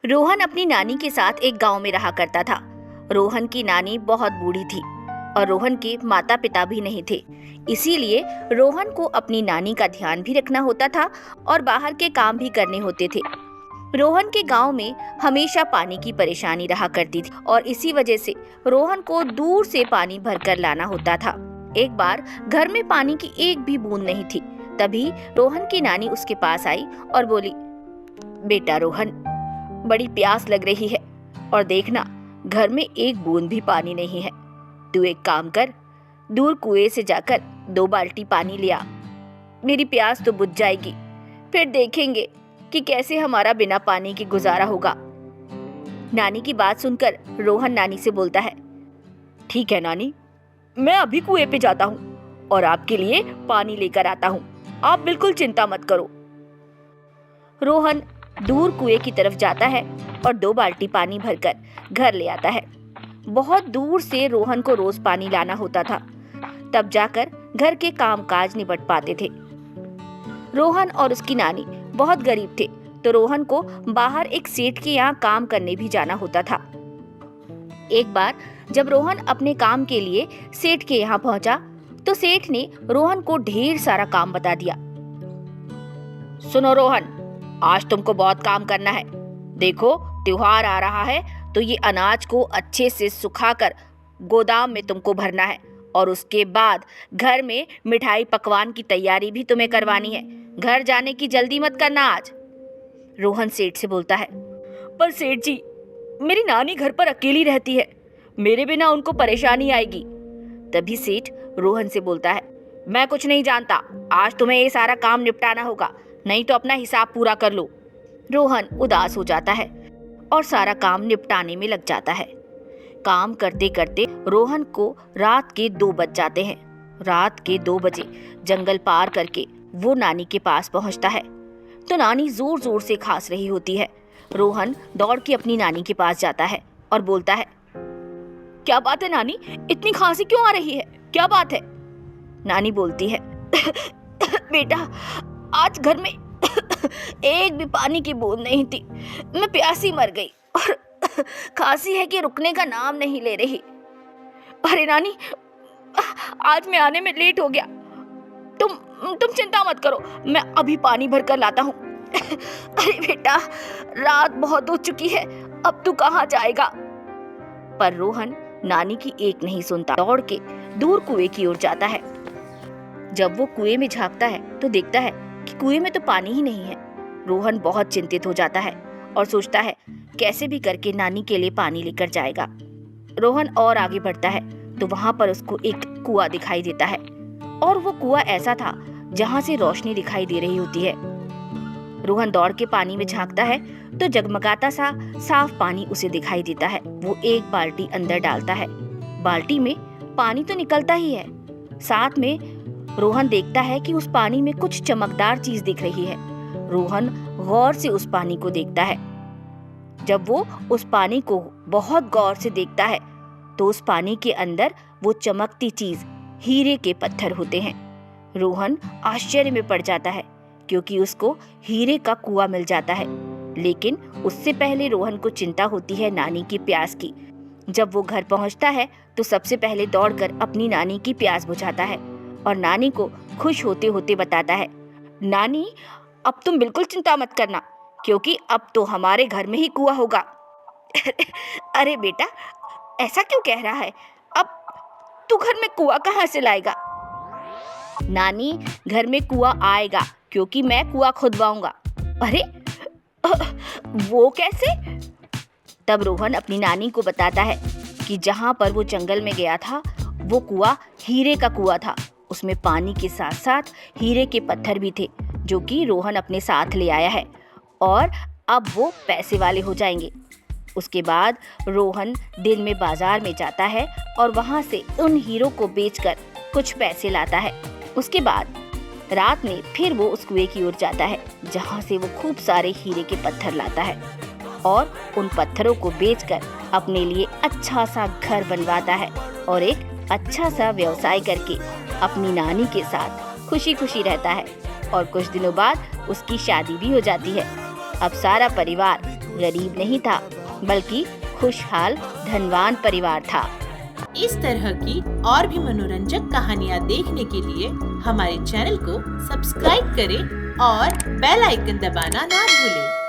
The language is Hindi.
रोहन अपनी नानी के साथ एक गांव में रहा करता था। रोहन की नानी बहुत बूढ़ी थी और रोहन के माता पिता भी नहीं थे। इसीलिए रोहन को अपनी नानी का ध्यान भी रखना होता था और बाहर के काम भी करने होते थे। रोहन के गांव में हमेशा पानी की परेशानी रहा करती थी और इसी वजह से रोहन को दूर से पानी भरकर लाना होता था। एक बार घर में पानी की एक भी बूंद नहीं थी। तभी रोहन की नानी उसके पास आई और बोली, बेटा रोहन, बड़ी प्यास लग रही है और देखना घर में एक बूंद भी पानी नहीं है। तू एक काम कर, दूर कुएं से जाकर 2 बाल्टी पानी ले आ। मेरी प्यास तो बुझ जाएगी, फिर देखेंगे कि कैसे हमारा बिना पानी के गुजारा होगा। नानी की बात सुनकर रोहन नानी से बोलता है, ठीक है नानी, मैं अभी कुएं पे जाता हूँ और आपके लिए पानी लेकर आता हूँ। आप बिल्कुल चिंता मत करो। रोहन दूर कुएं की तरफ जाता है और 2 बाल्टी पानी भरकर घर ले आता है। बहुत दूर से रोहन को रोज पानी लाना होता था, तब जाकर घर के कामकाज निपट पाते थे। रोहन और उसकी नानी बहुत गरीब थे, तो रोहन को बाहर एक सेठ के यहाँ काम करने भी जाना होता था। एक बार जब रोहन अपने काम के लिए सेठ के यहाँ पहुंचा, तो सेठ ने रोहन को ढेर सारा काम बता दिया। सुनो रोहन, आज तुमको बहुत काम करना है। देखो त्योहार आ रहा है, तो ये अनाज को अच्छे से सुखाकर गोदाम में तुमको भरना है और उसके बाद घर में मिठाई पकवान की तैयारी भी तुम्हें करवानी है। घर जाने की जल्दी मत करना आज। रोहन सेठ से बोलता है, पर सेठ जी, मेरी नानी घर पर अकेली रहती है, मेरे बिना उनको परेशानी आएगी। तभी सेठ रोहन से बोलता है, मैं कुछ नहीं जानता, आज तुम्हें ये सारा काम निपटाना होगा, नहीं तो अपना हिसाब पूरा कर लो। रोहन उदास हो जाता है और सारा काम निपटाने में लग जाता है। काम करते करते रोहन को रात के 2 बज जाते हैं। रात के 2 बजे जंगल पार करके वो नानी के पास पहुंचता है, तो नानी जोर जोर से खांस रही होती है। रोहन दौड़ के अपनी नानी के पास जाता है और बोलता है, क्या बात है नानी, इतनी खांसी क्यों आ रही है, क्या बात है? नानी बोलती है, बेटा, आज घर में एक भी पानी की बूंद नहीं थी। मैं प्यासी मर गई और खांसी है कि रुकने का नाम नहीं ले रही। अरे नानी, आज मैं आने में लेट हो गया। तुम चिंता मत करो, मैं अभी पानी भर कर लाता हूँ। अरे बेटा, रात बहुत हो चुकी है, अब तू कहाँ जाएगा? पर रोहन नानी की एक नहीं सुनता, दौड़ के दूर कुएं की ओर जाता है। जब वो कुएं में झांकता है तो देखता है कि कुएं में तो पानी ही नहीं है। रोहन बहुत चिंतित हो जाता है और सोचता है कैसे भी करके नानी के लिए पानी लेकर जाएगा। रोहन और आगे बढ़ता है तो वहां पर उसको एक कुआं दिखाई देता है और वो कुआं ऐसा था जहां से रोशनी दिखाई दे रही होती है। रोहन दौड़ के पानी में झांकता है तो जगमगाता सा साफ पानी उसे दिखाई देता है। वो एक बाल्टी अंदर डालता है। बाल्टी में पानी तो निकलता ही है, साथ में रोहन देखता है कि उस पानी में कुछ चमकदार चीज दिख रही है। रोहन गौर से उस पानी को देखता है। जब वो उस पानी को बहुत गौर से देखता है तो उस पानी के अंदर वो चमकती चीज हीरे के पत्थर होते हैं। रोहन आश्चर्य में पड़ जाता है क्योंकि उसको हीरे का कुआं मिल जाता है। लेकिन उससे पहले रोहन को चिंता होती है नानी की प्यास की। जब वो घर पहुंचता है तो सबसे पहले दौड़कर अपनी नानी की प्यास बुझाता है और नानी को खुश होते होते बताता है, नानी, अब तुम बिल्कुल चिंता मत करना, क्योंकि अब तो हमारे घर में ही कुआं होगा। अरे बेटा, ऐसा क्यों कह रहा है? अब तू घर में कुआं कहाँ से लाएगा? नानी, घर में कुआं आएगा क्योंकि मैं कुआं खुदवाऊंगा। अरे वो कैसे? तब रोहन अपनी नानी को बताता है कि जहां पर वो जंगल में गया था वो कुआं हीरे का कुआं था। उसमें पानी के साथ साथ हीरे के पत्थर भी थे जो कि रोहन अपने साथ ले आया है और अब वो पैसे वाले हो जाएंगे। उसके बाद रोहन दिन में बाजार में जाता है और वहां से उन हीरों को बेचकर कुछ पैसे लाता है। उसके बाद रात में फिर वो उस कुएं की ओर जाता है जहां से वो खूब सारे हीरे के पत्थर लाता है और उन पत्थरों को बेचकर अपने लिए अच्छा सा घर बनवाता है और एक अच्छा सा व्यवसाय करके अपनी नानी के साथ खुशी खुशी रहता है। और कुछ दिनों बाद उसकी शादी भी हो जाती है। अब सारा परिवार गरीब नहीं था, बल्कि खुशहाल धनवान परिवार था। इस तरह की और भी मनोरंजक कहानियाँ देखने के लिए हमारे चैनल को सब्सक्राइब करें और बेल आइकन दबाना ना भूलें।